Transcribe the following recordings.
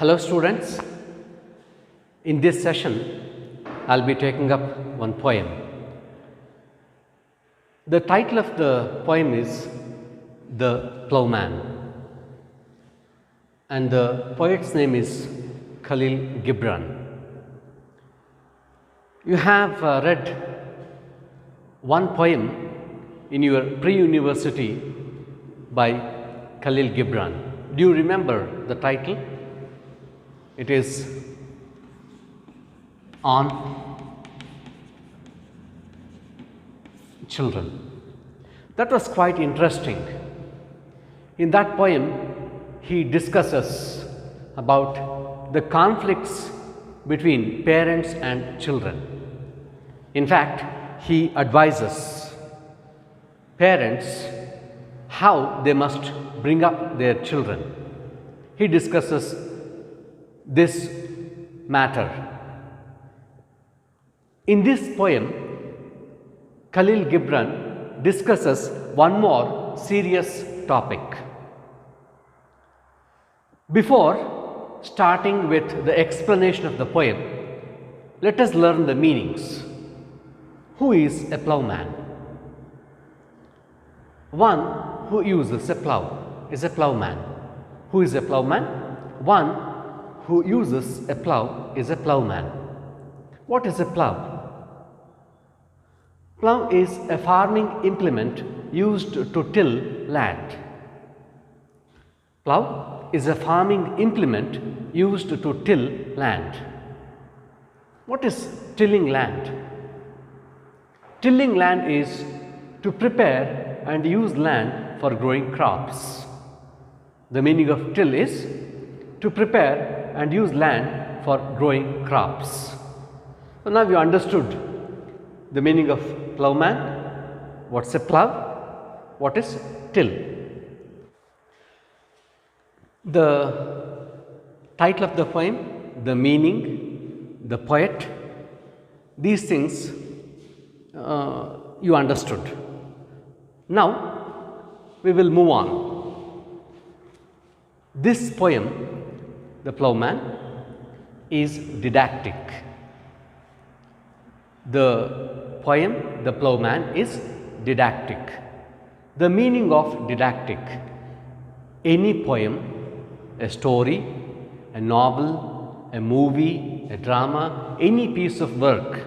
Hello students, in this session I will be taking up one poem. The title of the poem is The Ploughman and the poet's name is Khalil Gibran. You have read one poem in your pre-university by Khalil Gibran. Do you remember the title? It is On Children. That was quite interesting. In that poem, he discusses about the conflicts between parents and children. In fact, he advises parents how they must bring up their children. He discusses this matter. In this poem, Khalil Gibran discusses one more serious topic. Before starting with the explanation of the poem, let us learn the meanings. Who is a ploughman? One who uses a plough is a ploughman. Who is a ploughman? One who uses a plough is a ploughman. What is a plough? Plough is a farming implement used to till land. Plough is a farming implement used to till land. What is tilling land? Tilling land is to prepare and use land for growing crops. The meaning of till is to prepare and use land for growing crops. So now you understood the meaning of ploughman. What's a plough? What is till? The title of the poem, the meaning, the poet, these things you understood. Now we will move on. This poem, The Ploughman, is didactic. The poem, The Ploughman, is didactic. The meaning of didactic: any poem, a story, a novel, a movie, a drama, any piece of work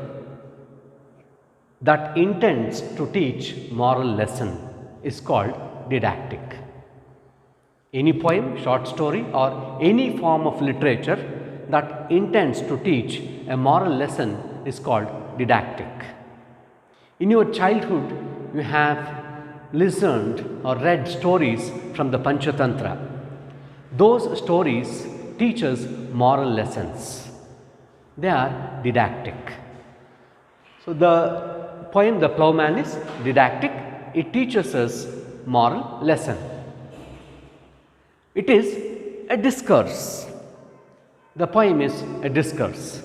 that intends to teach moral lesson is called didactic. Any poem, short story, or any form of literature that intends to teach a moral lesson is called didactic. In your childhood, you have listened or read stories from the Panchatantra. Those stories teach us moral lessons. They are didactic. So the poem The Ploughman is didactic. It teaches us moral lesson. It is a discourse. The poem is a discourse.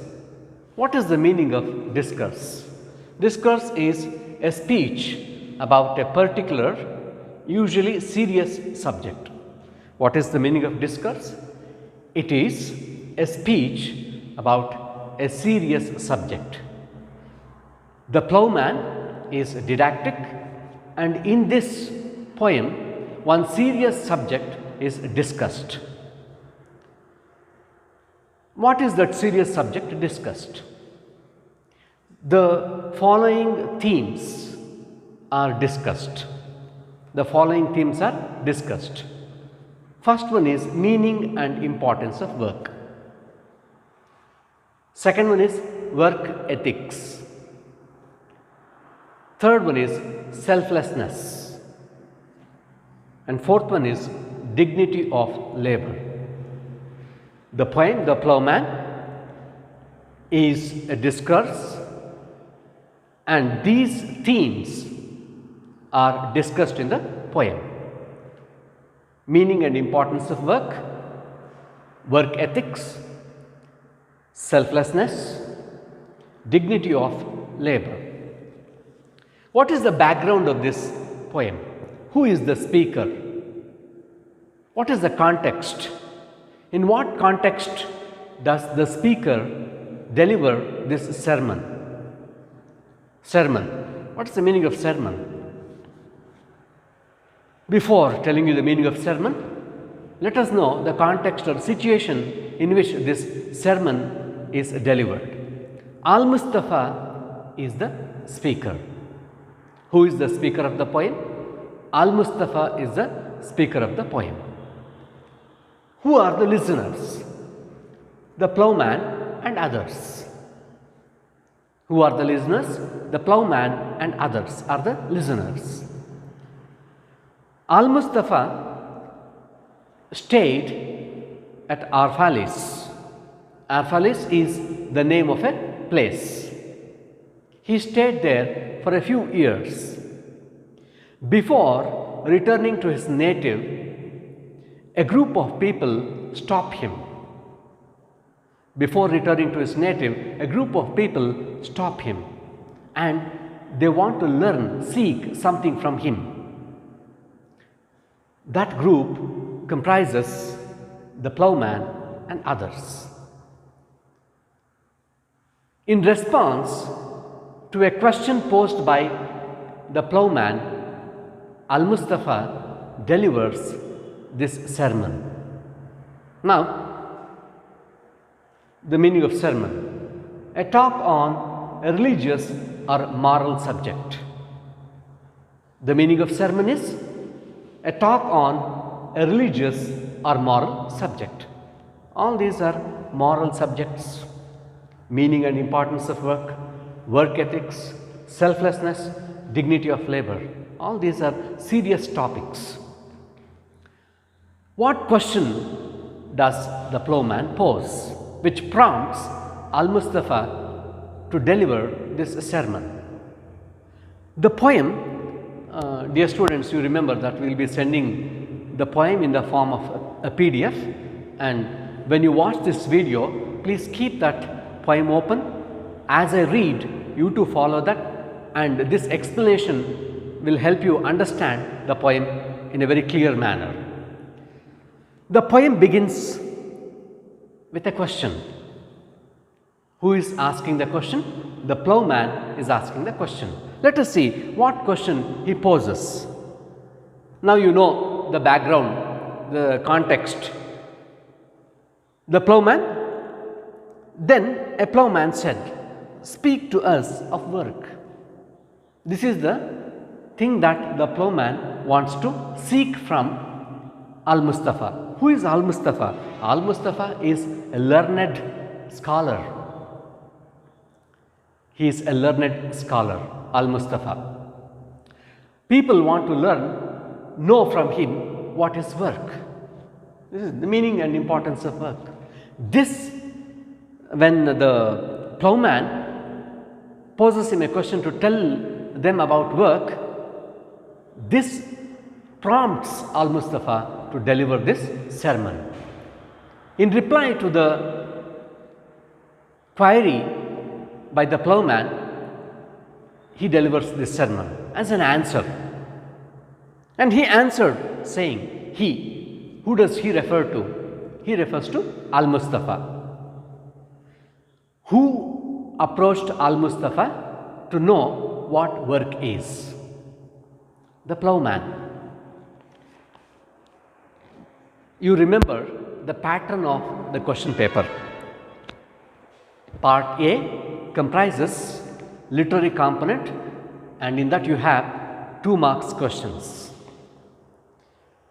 What is the meaning of discourse? Discourse is a speech about a particular, usually serious subject. What is the meaning of discourse? It is a speech about a serious subject. The Ploughman is didactic, and in this poem, one serious subject is discussed. What is that serious subject discussed? The following themes are discussed. The following themes are discussed. First one is meaning and importance of work. Second one is work ethics. Third one is selflessness. And fourth one is dignity of labor. The poem, The Ploughman, is a discourse, and these themes are discussed in the poem. Meaning and importance of work, work ethics, selflessness, dignity of labor. What is the background of this poem? Who is the speaker? What is the context? In what context does the speaker deliver this sermon? Sermon. What is the meaning of sermon? Before telling you the meaning of sermon, let us know the context or situation in which this sermon is delivered. Al-Mustafa is the speaker. Who is the speaker of the poem? Al-Mustafa is the speaker of the poem. Who are the listeners? The plowman and others. Who are the listeners? The plowman and others are the listeners. Al-Mustafa stayed at Arfalis. Arfalis is the name of a place. He stayed there for a few years. Before returning to his native, a group of people stopped him. Before returning to his native, a group of people stop him and they want to learn, seek something from him. That group comprises the plowman and others. In response to a question posed by the plowman, Al-Mustafa delivers this sermon. Now, the meaning of sermon: a talk on a religious or moral subject. The meaning of sermon is a talk on a religious or moral subject. All these are moral subjects: meaning and importance of work, work ethics, selflessness, dignity of labor. All these are serious topics. What question does the plowman pose, which prompts Al-Mustafa to deliver this sermon? The poem, dear students, you remember that we will be sending the poem in the form of a PDF, and when you watch this video, please keep that poem open. As I read, you to follow that, and this explanation will help you understand the poem in a very clear manner. The poem begins with a question. Who is asking the question? The plowman is asking the question. Let us see what question he poses. Now you know the background, the context. The plowman, then a plowman said, "Speak to us of work." This is the thing that the plowman wants to seek from Al-Mustafa. Who is Al-Mustafa? Al-Mustafa is a learned scholar. He is a learned scholar, Al-Mustafa. People want to learn, know from him what is work. This is the meaning and importance of work. This, when the plowman poses him a question to tell them about work, this prompts Al-Mustafa to deliver this sermon. In reply to the query by the plowman, he delivers this sermon as an answer. And he answered saying, he. Who does he refer to? He refers to Al-Mustafa. Who approached Al-Mustafa to know what work is? The plowman. You remember the pattern of the question paper. Part A comprises literary component, and in that you have 2 marks questions.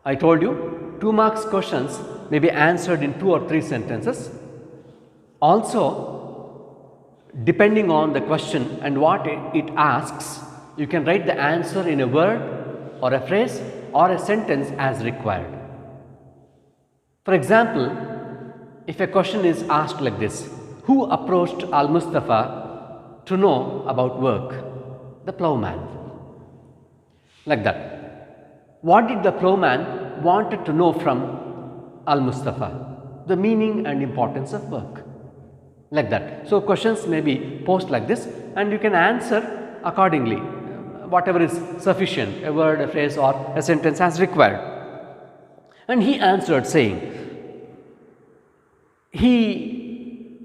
I told you 2 marks questions may be answered in 2 or 3 sentences. Also, depending on the question and what it asks, you can write the answer in a word or a phrase or a sentence as required. For example, if a question is asked like this: who approached Al-Mustafa to know about work? The plowman. Like that. What did the plowman wanted to know from Al-Mustafa? The meaning and importance of work. Like that. So questions may be posed like this, and you can answer accordingly, whatever is sufficient, a word, a phrase or a sentence as required. And he answered saying, he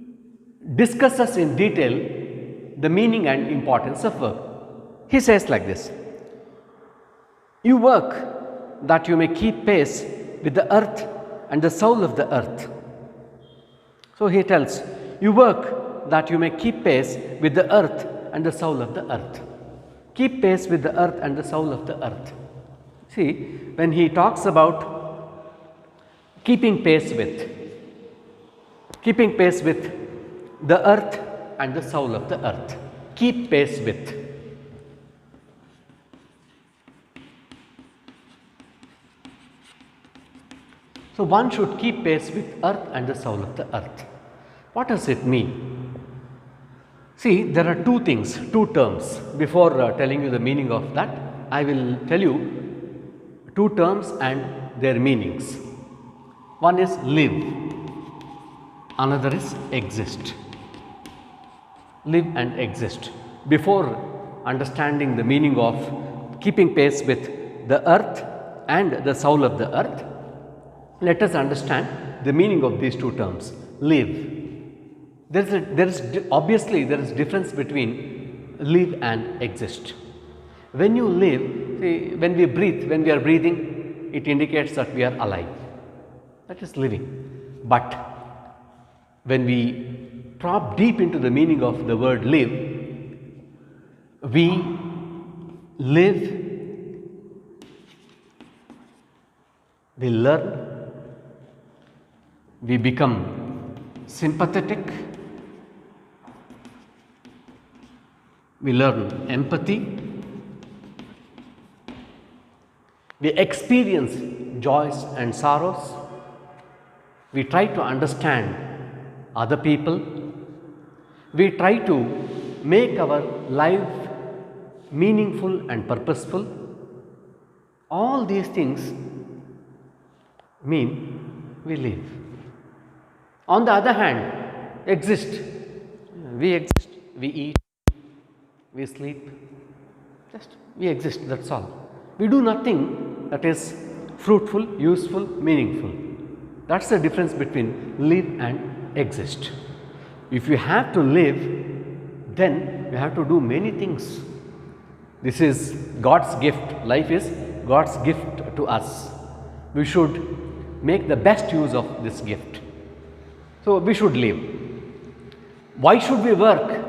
discusses in detail the meaning and importance of work. He says like this: you work that you may keep pace with the earth and the soul of the earth. So he tells, you work that you may keep pace with the earth and the soul of the earth. Keep pace with the earth and the soul of the earth. See, when he talks about keeping pace with the earth and the soul of the earth, keep pace with. So one should keep pace with earth and the soul of the earth. What does it mean? See, there are two things, two terms. Before telling you the meaning of that, I will tell you two terms and their meanings. One is live, another is exist. Live and exist. Before understanding the meaning of keeping pace with the earth and the soul of the earth, let us understand the meaning of these two terms. Live. Obviously there is difference between live and exist. When you live, see, when we breathe, when we are breathing, it indicates that we are alive. That is living. But when we drop deep into the meaning of the word live, we live, we learn, we become sympathetic, we learn empathy, we experience joys and sorrows, we try to understand other people, we try to make our life meaningful and purposeful. All these things mean we live. On the other hand, exist. We exist, we eat, we sleep, just we exist, that's all. We do nothing that is fruitful, useful, meaningful. That's the difference between live and exist. If you have to live, then you have to do many things. This is God's gift. Life is God's gift to us. We should make the best use of this gift. So we should live. Why should we work?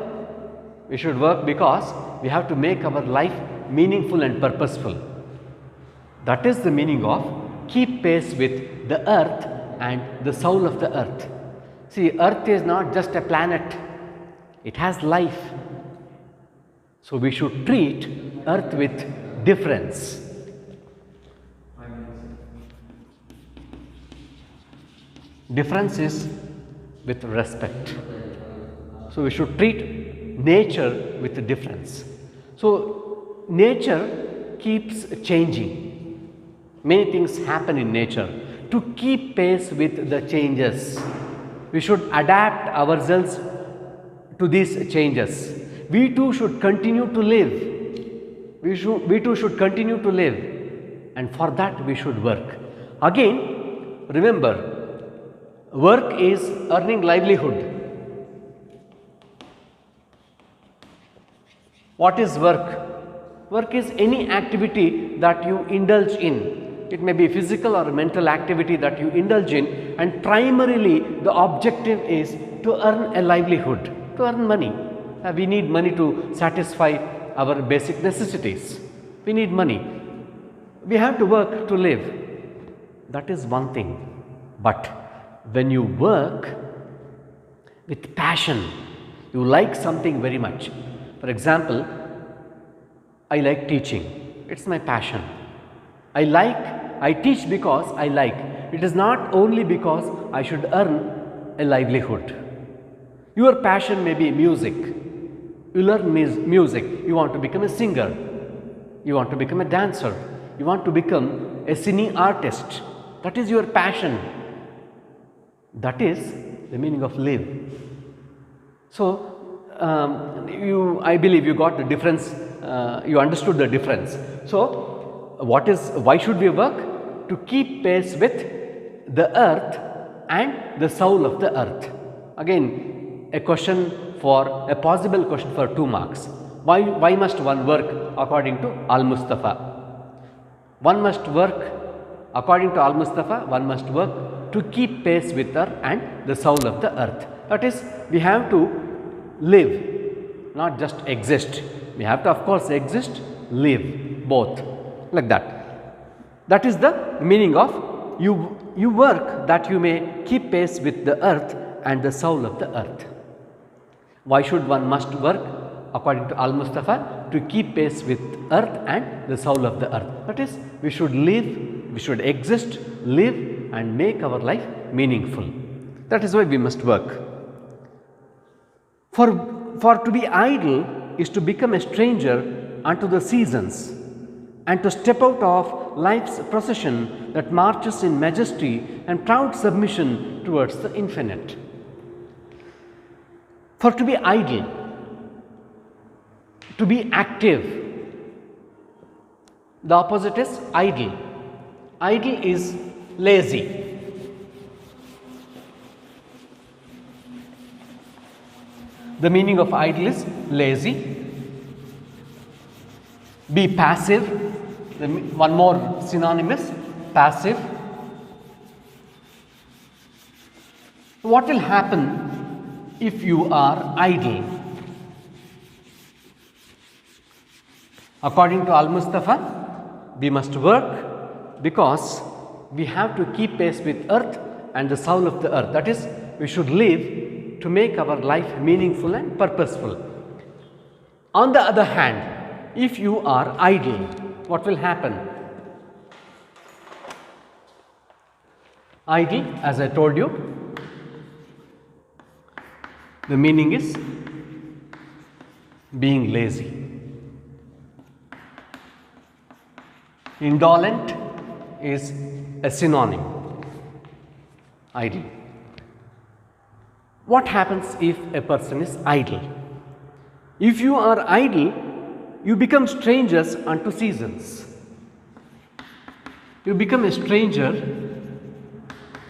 We should work because we have to make our life meaningful and purposeful. That is the meaning of keep pace with the earth and the soul of the earth. See, earth is not just a planet, it has life. So we should treat earth with deference. Difference is with respect. So we should treat nature with difference. So nature keeps changing. Many things happen in nature. To keep pace with the changes, we should adapt ourselves to these changes. We too should continue to live. We too should continue to live, and for that we should work. Again, remember, work is earning livelihood. What is work? Work is any activity that you indulge in. It may be physical or mental activity that you indulge in, and primarily the objective is to earn a livelihood, to earn money. We need money to satisfy our basic necessities. We need money. We have to work to live. That is one thing. But when you work with passion, you like something very much. For example, I like teaching. It's my passion. I teach because I like. It is not only because I should earn a livelihood. Your passion may be music. You learn music. You want to become a singer. You want to become a dancer. You want to become a cine artist. That is your passion. That is the meaning of live. So, I believe you got the difference, you understood the difference. So, why should we work? To keep pace with the earth and the soul of the earth. Again, a question for a possible question for 2 marks. Why must one work according to Al-Mustafa? One must work according to Al-Mustafa, one must work to keep pace with her and the soul of the earth. That is, we have to live, not just exist. We have to of course exist, live, both, like that. That is the meaning of you work that you may keep pace with the earth and the soul of the earth. Why should one must work according to Al-Mustafa? To keep pace with earth and the soul of the earth. That is, we should live, we should exist, live and make our life meaningful. That is why we must work. For to be idle is to become a stranger unto the seasons and to step out of life's procession that marches in majesty and proud submission towards the infinite. For to be idle, to be active, the opposite is idle. Idle is lazy. The meaning of idle is lazy. Be passive. One more synonym is passive. What will happen if you are idle? According to Al-Mustafa, we must work because we have to keep pace with earth and the soul of the earth. That is, we should live to make our life meaningful and purposeful. On the other hand, if you are idle, what will happen? Idle, as I told you, the meaning is being lazy. Indolent is a synonym, idle. What happens if a person is idle? If you are idle, you become strangers unto seasons. You become a stranger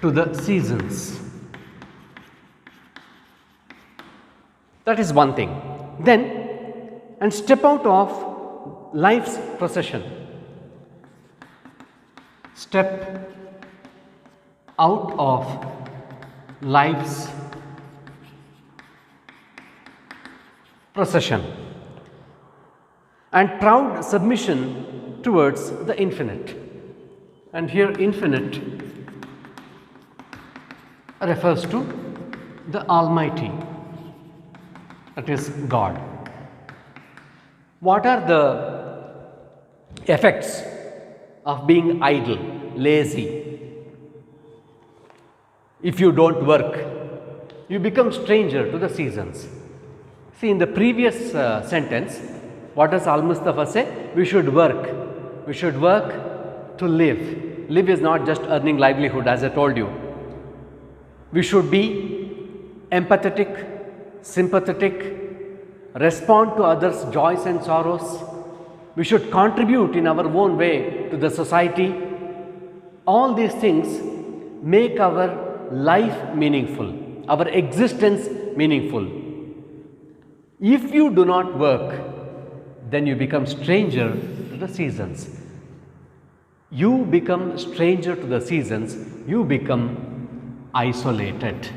to the seasons. That is one thing. Then, and step out of life's procession. Step out of life's procession and proud submission towards the infinite. And here infinite refers to the Almighty, that is God. What are the effects of being idle, lazy? If you don't work, you become stranger to the seasons. See, in the previous sentence, what does Al-Mustafa say? We should work. We should work to live. Live is not just earning livelihood, as I told you. We should be empathetic, sympathetic, respond to others' joys and sorrows. We should contribute in our own way to the society. All these things make our life meaningful, our existence meaningful. If you do not work, then you become stranger to the seasons. You become stranger to the seasons, you become isolated.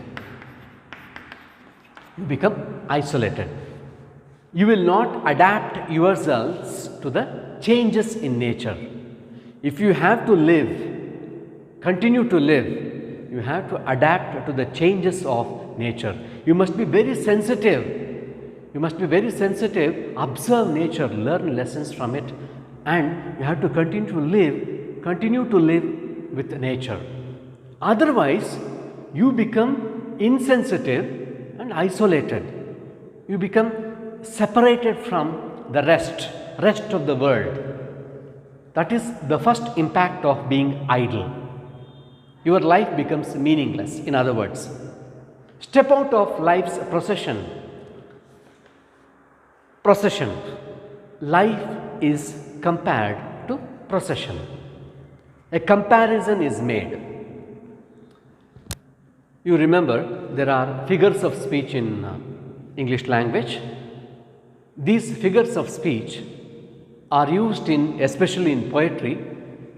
You become isolated. You will not adapt yourselves to the changes in nature. If you have to live, continue to live, you have to adapt to the changes of nature. You must be very sensitive. You must be very sensitive, observe nature, learn lessons from it, and you have to continue to live with nature. Otherwise, you become insensitive and isolated. You become separated from the rest of the world. That is the first impact of being idle. Your life becomes meaningless, in other words. Step out of life's procession. Procession. Life is compared to procession. A comparison is made. You remember there are figures of speech in English language. These figures of speech are used especially in poetry,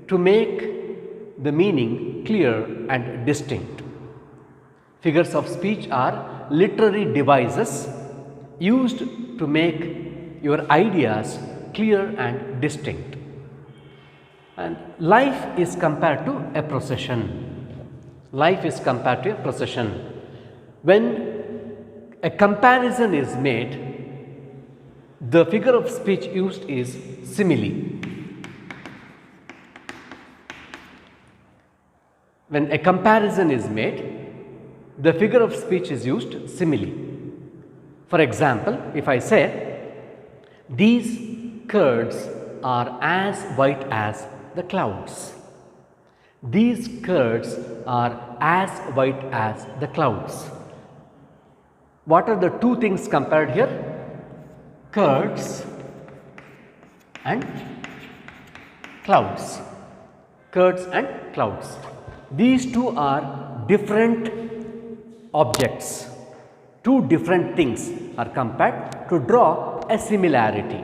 to make the meaning clear and distinct. Figures of speech are literary devices used to make your ideas clear and distinct. And life is compared to a procession. Life is compared to a procession. When a comparison is made, the figure of speech used is simile. When a comparison is made, the figure of speech is used simile. For example, if I say, these curds are as white as the clouds. These curds are as white as the clouds. What are the two things compared here? Curds and clouds. Curds and clouds. These two are different objects. Two different things are compared to draw a similarity.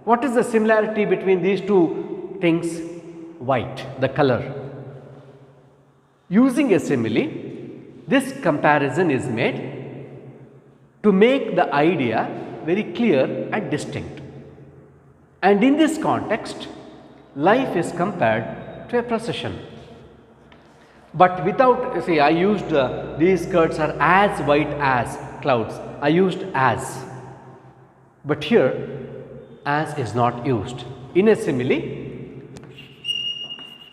What is the similarity between these two things? White, the color. Using a simile, this comparison is made to make the idea very clear and distinct. And in this context, life is compared to a procession. But without, see, I used these curds are as white as clouds. I used as. But here, as is not used. In a simile,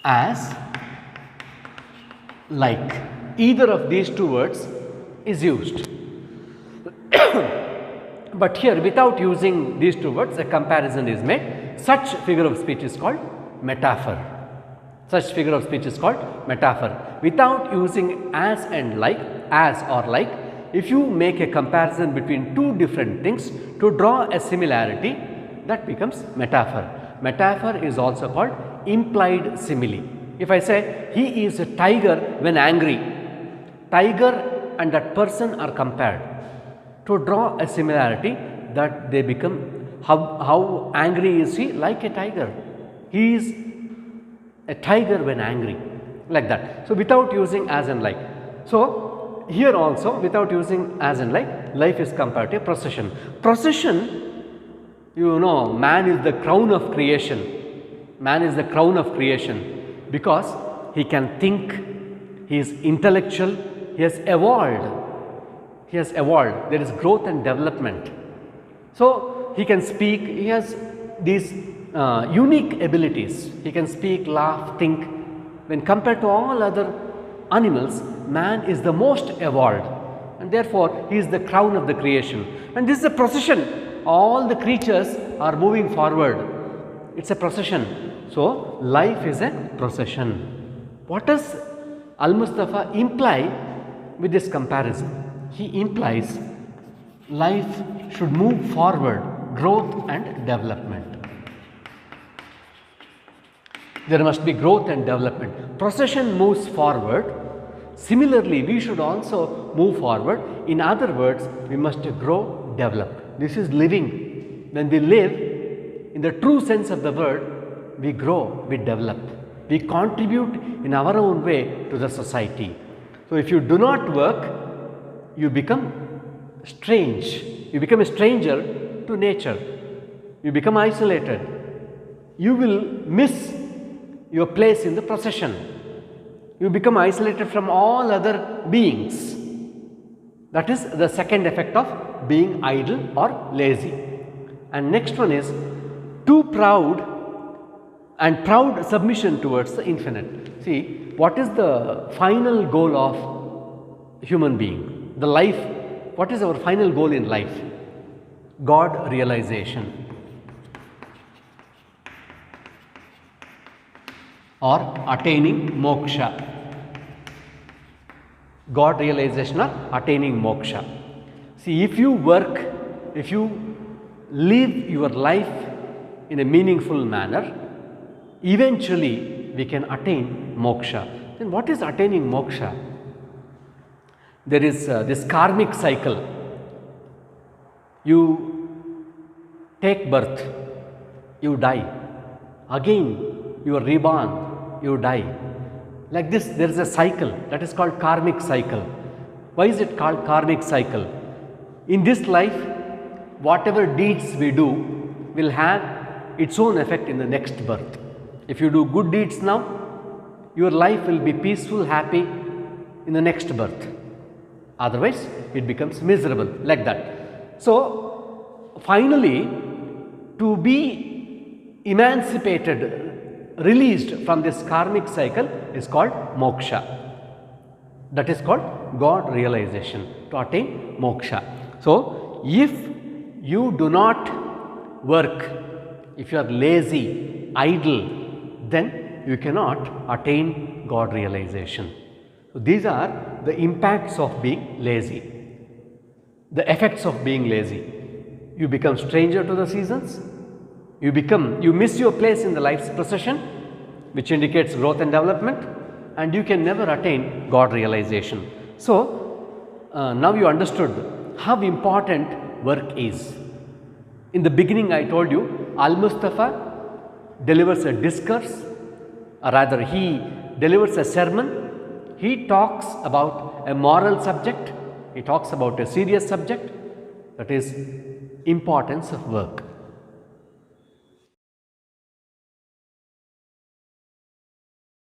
as, like, either of these two words is used. But here, without using these two words, a comparison is made. Such figure of speech is called metaphor. Such figure of speech is called metaphor. Without using as and like, as or like, if you make a comparison between two different things to draw a similarity, that becomes metaphor. Metaphor is also called implied simile. If I say, he is a tiger when angry, tiger and that person are compared to draw a similarity that they become, how angry is he? Like a tiger. He is a tiger when angry, like that. So, without using as and like. So, here also without using as and like, life is compared to a procession. Procession, you know, man is the crown of creation. Man is the crown of creation because he can think, he is intellectual, he has evolved. He has evolved. There is growth and development. So, he can speak, he has these unique abilities. He can speak, laugh, think. When compared to all other animals, man is the most evolved, and therefore he is the crown of the creation. And this is a procession. All the creatures are moving forward. It's a procession. So, life is a procession. What does Al-Mustafa imply with this comparison? He implies life should move forward, growth and development. There must be growth and development. Procession moves forward. Similarly, we should also move forward. In other words, we must grow, develop. This is living. When we live, in the true sense of the word, we grow, we develop. We contribute in our own way to the society. So, if you do not work, you become strange. You become a stranger to nature. You become isolated. You will miss your place in the procession. You become isolated from all other beings. That is the second effect of being idle or lazy. And next one is too proud and proud submission towards the infinite. See, what is the final goal of human being? The life, what is our final goal in life? God realization or attaining moksha. God realization or attaining moksha. See, if you work, if you live your life in a meaningful manner, eventually we can attain moksha. Then what is attaining moksha? there is this karmic cycle. You take birth, you die, again you are reborn, you die. Like this, there is a cycle that is called karmic cycle. Why is it called karmic cycle? In this life, whatever deeds we do will have its own effect in the next birth. If you do good deeds now, your life will be peaceful, happy in the next birth. Otherwise, it becomes miserable, like that. So, finally, to be emancipated, released from this karmic cycle is called moksha. That is called God realization, to attain moksha. So, if you do not work, if you are lazy, idle, then you cannot attain God realization. So, these are the impacts of being lazy, the effects of being lazy. You become stranger to the seasons, you miss your place in the life's procession, which indicates growth and development, and you can never attain God realization. So, now you understood how important work is. In the beginning I told you, Al-Mustafa delivers a discourse, or rather he delivers a sermon. He talks about a moral subject, he talks about a serious subject, that is importance of work.